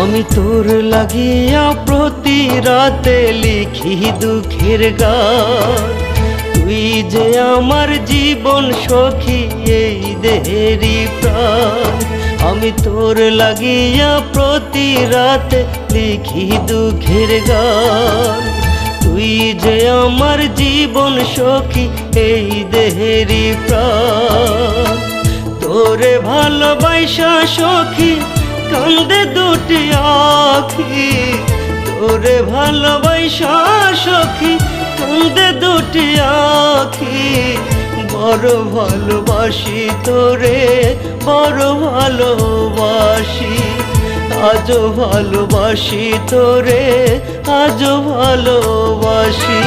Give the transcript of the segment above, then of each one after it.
আমি তোর লাগিয়া প্রতি রাতে লিখি দুঃখের গান। তুই যে আমার জীবন সখী এই দেহেরই প্রাণ। আমি তোর লাগিয়া প্রতি রাতে লিখি দুঃখের গান। তুই যে আমার জীবন সখী এই দেহেরই প্রাণ। তোরে ভালোবাসা সখী কান্দে দুটি আখি। তোরে ভালোবাসা সখী কান্দে দুটি আখি। বড় ভালোবাসি তোরে বড় ভালোবাসি। আজও ভালোবাসি তোরে আজও ভালোবাসি।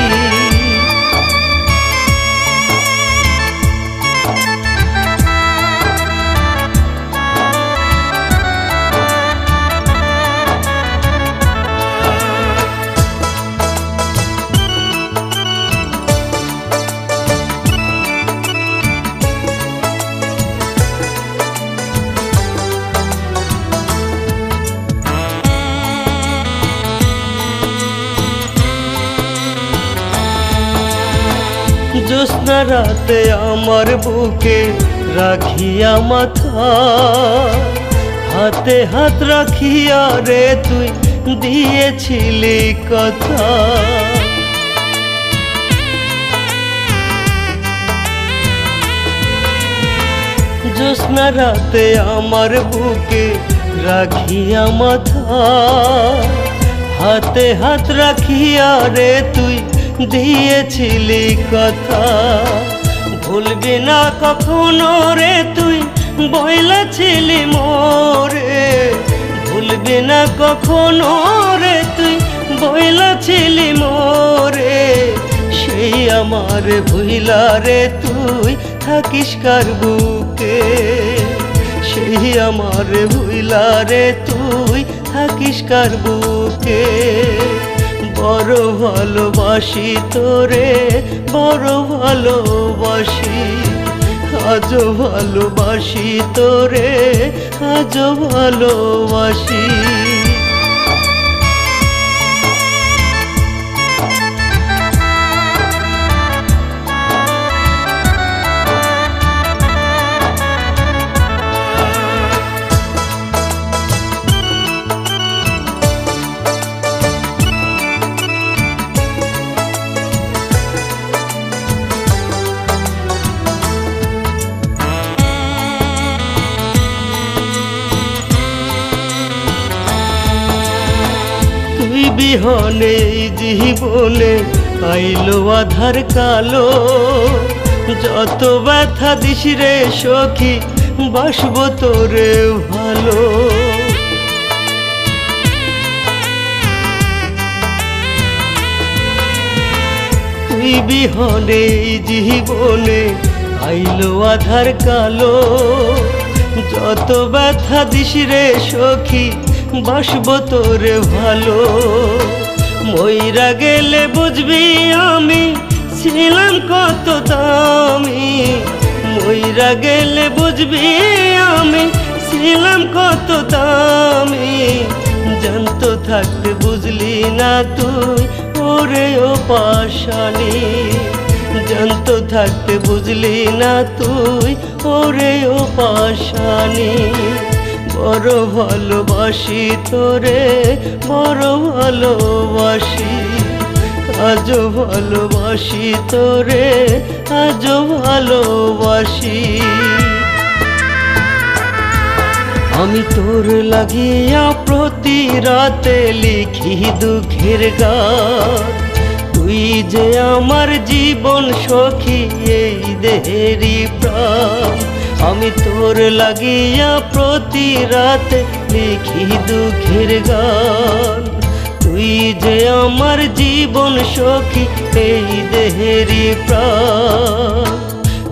জ্যোৎস্না রাতে আমার বুকে রাখিয়া মাথা। হাতে হাত রাখিয়া রে তুই দিয়েছিলি কথা। জ্যোৎস্না রাতে আমার বুকে রাখিয়া মাথা। হাতে হাত রাখিয়া রে তুই দিয়েছিলি কথা। ভুলবি না কখনো রে তুই বইলাছিলি মোরে। ভুলবি না কখনো রে তুই বইলাছিলি মোরে। সেই আমার ভুইলা রে তুই থাকিস কার বুকে। সেই আমার ভুইলা রে তুই থাকিস কার বুকে। বড় ভালোবাসি তোরে বড় ভালোবাসি। আজও ভালোবাসি তোরে আজও ভালোবাসি। বিহনে জীবনে আইলো আধার কালো। যত ব্যথা দিস রে সখী বাসব তোরে ভালো। তুই বিহনে জীবনে আইলো আধার কালো। যত ব্যথা দিস রে সখী বাসব তোরে ভালো। মইরা গেলে বুঝবি আমি ছিলাম কত দামি। মইরা গেলে বুঝবি আমি ছিলাম কত দামি। জানতো থাকতে বুঝলি না তুই ওরে ও পাশানি। জানতো থাকতে বুঝলি না তুই ওরে ও পাশানি। বড় ভালোবাসি তোরে বড় ভালোবাসি। আজও ভালোবাসি তোরে আজও ভালোবাসি। আমি তোর লাগিয়া প্রতি রাতে লিখি দুঃখের গান। তুই যে আমার জীবন সখী এই দেহেরই প্রাণ। আমি তোর লাগিয়া প্রতি রাতে লিখি দুঃখের গান। তুই যে আমার জীবন সখী এই দেহেরই প্রাণ।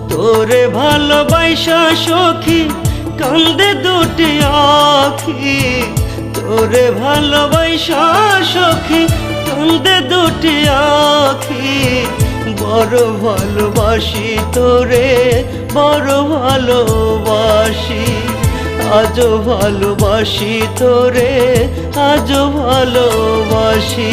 তোরে ভালোবাসা সখী কান্দে দুটি আখি। তোরে ভালোবাসা সখী কান্দে দুটি আখি। বড় ভালোবাসি তোরে বড় ভালোবাসি। আজও ভালোবাসি তোরে, আজও ভালোবাসি।